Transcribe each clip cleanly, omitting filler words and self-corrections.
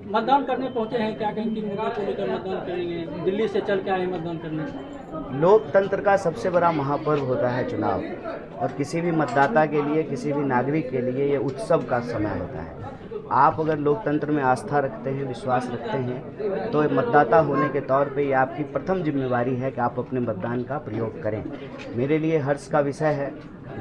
मतदान करने पहुंचे हैं, क्या कहें, किन मुद्दों को लेकर मतदान करेंगे? दिल्ली से चल के आए मतदान करने। लोकतंत्र का सबसे बड़ा महापर्व होता है चुनाव, और किसी भी मतदाता के लिए, किसी भी नागरिक के लिए ये उत्सव का समय होता है। आप अगर लोकतंत्र में आस्था रखते हैं, विश्वास रखते हैं, तो मतदाता होने के तौर पे ये आपकी प्रथम जिम्मेवारी है कि आप अपने मतदान का प्रयोग करें। मेरे लिए हर्ष का विषय है,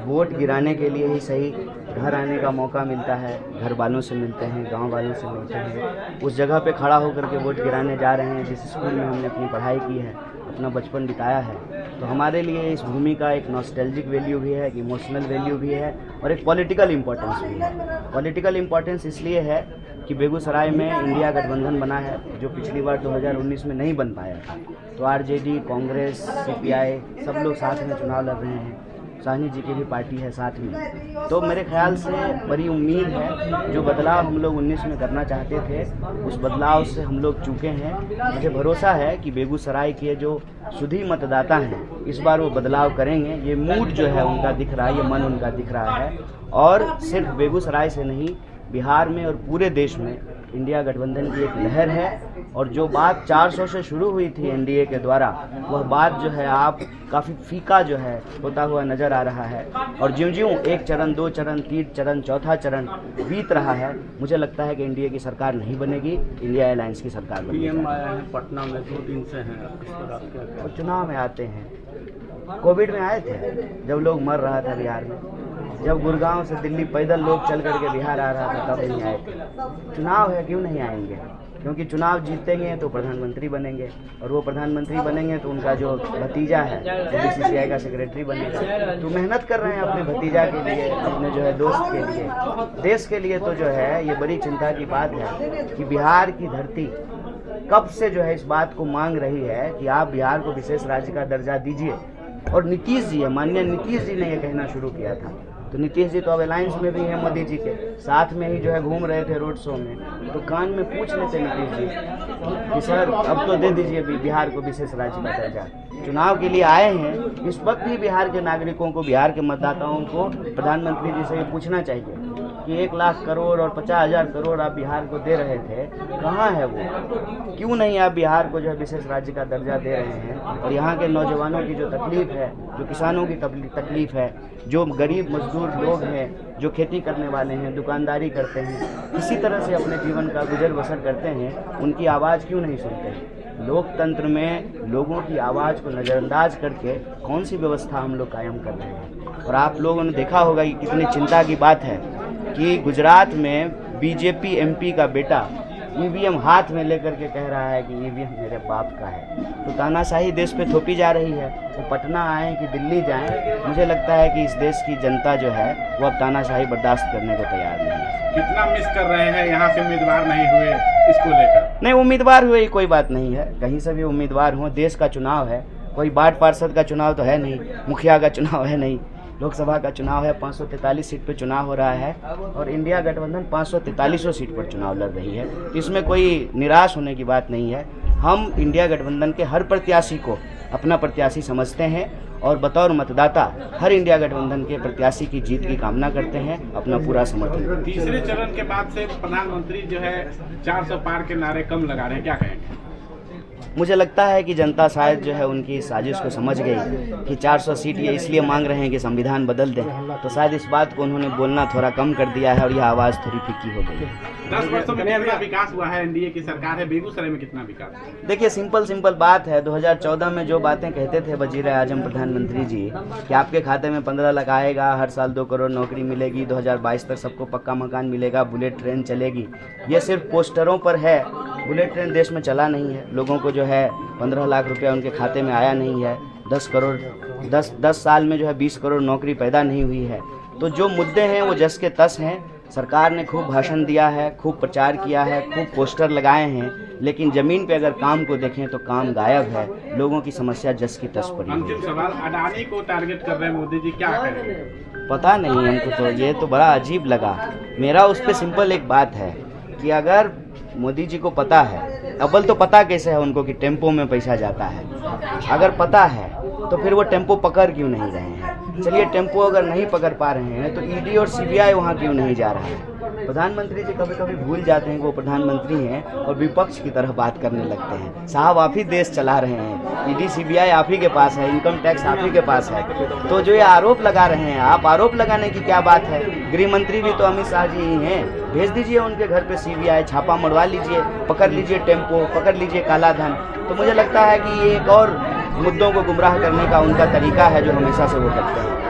वोट गिराने के लिए ही सही घर आने का मौका मिलता है, घर वालों से मिलते हैं, गांव वालों से मिलते हैं, उस जगह पे खड़ा होकर के वोट गिराने जा रहे हैं जिस स्कूल में हमने अपनी पढ़ाई की है, अपना बचपन बिताया है। तो हमारे लिए इस भूमि का एक नॉस्टैल्जिक वैल्यू भी है, एक इमोशनल वैल्यू भी है, और एक पॉलिटिकल इम्पोर्टेंस भी है। पॉलिटिकल इम्पोर्टेंस इसलिए है कि बेगूसराय में इंडिया गठबंधन बना है, जो पिछली बार 2019 में नहीं बन पाया था। तो आरजेडी, कांग्रेस, सीपीआई सब लोग साथ में चुनाव लड़ रहे हैं, साहनी जी की भी पार्टी है साथ में। तो मेरे ख्याल से बड़ी उम्मीद है, जो बदलाव हम लोग 19 में करना चाहते थे उस बदलाव से हम लोग चूके हैं। मुझे भरोसा है कि बेगूसराय के जो शुद्धी मतदाता हैं इस बार वो बदलाव करेंगे। ये मूड जो है उनका दिख रहा है, ये मन उनका दिख रहा है, और सिर्फ बेगूसराय से नहीं, बिहार में और पूरे देश में इंडिया गठबंधन की एक लहर है। और जो बात 400 से शुरू हुई थी एनडीए के द्वारा, वह बात जो है आप काफ़ी फीका जो है होता हुआ नज़र आ रहा है। और ज्यों-ज्यों एक चरण, दो चरण, तीन चरण, चौथा चरण बीत रहा है, मुझे लगता है कि एनडीए की सरकार नहीं बनेगी, इंडिया अलायंस की सरकार बनेगी। पीएम आया है पटना में, 2 दिन से हैं, इस पर आप क्या और चुनाव में आते हैं। कोविड में आए थे, जब लोग मर रहा था बिहार में, जब गुड़गांव से दिल्ली पैदल लोग चल करके बिहार आ रहा था, तब नहीं आए थे। चुनाव है, क्यों नहीं आएंगे? क्योंकि चुनाव जीतेंगे तो प्रधानमंत्री बनेंगे, और वो प्रधानमंत्री बनेंगे तो उनका जो भतीजा है वो बीसीसीआई का सेक्रेटरी बनेगा। तो मेहनत कर रहे हैं अपने भतीजा के लिए, अपने जो है दोस्त के लिए, देश के लिए। तो जो है ये बड़ी चिंता की बात है कि बिहार की धरती कब से जो है इस बात को मांग रही है कि आप बिहार को विशेष राज्य का दर्जा दीजिए। और नीतीश जी है, माननीय नीतीश जी ने यह कहना शुरू किया था। तो नीतीश जी तो अब अलायंस में भी हैं मोदी जी के साथ में ही, जो है घूम रहे थे रोड शो में, तो कान में पूछ लेते नीतीश जी कि सर अब तो दे दीजिए बिहार को विशेष राज्य का दर्जा। चुनाव के लिए आए हैं, इस वक्त भी बिहार के नागरिकों को, बिहार के मतदाताओं को प्रधानमंत्री जी से ये पूछना चाहिए कि 1 लाख करोड़ और 50,000 करोड़ आप बिहार को दे रहे थे, कहाँ है वो? क्यों नहीं आप बिहार को जो है विशेष राज्य का दर्जा दे रहे हैं? और यहाँ के नौजवानों की जो तकलीफ है, जो किसानों की तकलीफ है, जो गरीब मजदूर लोग हैं, जो खेती करने वाले हैं, दुकानदारी करते हैं, किसी तरह से अपने जीवन का गुजर बसर करते हैं, उनकी आवाज़ क्यों नहीं सुनते हैं? लोकतंत्र में लोगों की आवाज़ को नज़रअंदाज करके कौन सी व्यवस्था हम लोग कायम कर रहे हैं? और आप लोगों ने देखा होगा कि कितनी चिंता की बात है कि गुजरात में बीजेपी एमपी का बेटा ईवीएम हाथ में लेकर के कह रहा है कि ईवीएम मेरे बाप का है। तो तानाशाही देश पे थोपी जा रही है। वो पटना आए कि दिल्ली जाएं, मुझे लगता है कि इस देश की जनता जो है वो अब तानाशाही बर्दाश्त करने को तैयार नहीं है। कितना मिस कर रहे हैं यहाँ से उम्मीदवार नहीं हुए इसको लेकर? नहीं, उम्मीदवार हुए ही कोई बात नहीं है, कहीं से भी उम्मीदवार हों, देश का चुनाव है, कोई वार्ड पार्षद का चुनाव तो है नहीं, मुखिया का चुनाव है नहीं, लोकसभा का चुनाव है। 543 सीट पर चुनाव हो रहा है और इंडिया गठबंधन 543 सीट पर चुनाव लड़ रही है। तो इसमें कोई निराश होने की बात नहीं है। हम इंडिया गठबंधन के हर प्रत्याशी को अपना प्रत्याशी समझते हैं और बतौर मतदाता हर इंडिया गठबंधन के प्रत्याशी की जीत की कामना करते हैं, अपना पूरा समर्थन। तीसरे चरण के बाद से प्रधानमंत्री जो है 400 पार के नारे कम लगा रहे हैं, क्या कहेंगे? मुझे लगता है कि जनता शायद जो है उनकी साजिश को समझ गई कि 400 सीट ये इसलिए मांग रहे हैं कि संविधान बदल दें, तो शायद इस बात को उन्होंने बोलना थोड़ा कम कर दिया है और यह आवाज़ थोड़ी फीकी हो गई है। 10 वर्षों में कितना विकास हुआ है? एनडीए की सरकार है, बेगूसराय में कितना विकास? देखिए, सिंपल बात है। 2014 में जो बातें कहते थे वजीर आजम प्रधानमंत्री जी कि आपके खाते में 15 लाख आएगा, हर साल 2 करोड़ नौकरी मिलेगी, 2022 तक सबको पक्का मकान मिलेगा, बुलेट ट्रेन चलेगी, ये सिर्फ पोस्टरों पर है। बुलेट ट्रेन देश में चला नहीं है, लोगों को जो है 15 लाख रुपया उनके खाते में आया नहीं है, 10 साल में जो है 20 करोड़ नौकरी पैदा नहीं हुई है। तो जो मुद्दे हैं वो जस के तस हैं। सरकार ने खूब भाषण दिया है, खूब प्रचार किया है, खूब पोस्टर लगाए हैं, लेकिन ज़मीन पे अगर काम को देखें तो काम गायब है। लोगों की समस्या जस की तस पड़ी है। अंतिम सवाल, अडानी को टारगेट कर रहे हैं मोदी जी, क्या करेंगे? पता नहीं हमको, तो ये तो बड़ा अजीब लगा। मेरा उस पर सिंपल एक बात है कि अगर मोदी जी को पता है, अव्वल तो पता कैसे है उनको कि टेम्पो में पैसा जाता है, अगर पता है तो फिर वो टेम्पो पकड़ क्यों नहीं रहे हैं? चलिए, टेम्पो अगर नहीं पकड़ पा रहे हैं तो ईडी और सीबीआई वहाँ क्यों नहीं जा रहा है? प्रधानमंत्री जी कभी कभी भूल जाते हैं कि वो प्रधानमंत्री हैं और विपक्ष की तरह बात करने लगते हैं। साहब आप ही देश चला रहे हैं, ईडी सीबीआई आप ही के पास है, इनकम टैक्स आप ही के पास है, तो जो ये आरोप लगा रहे हैं आप, आरोप लगाने की क्या बात है? गृह मंत्री भी तो अमित शाह जी ही हैं, भेज दीजिए उनके घर पे सीबीआई, छापा मरवा लीजिए, पकड़ लीजिए टेम्पो, पकड़ लीजिए काला धन। तो मुझे लगता है कि ये एक और मुद्दों को गुमराह करने का उनका तरीका है जो हमेशा से वो करते हैं।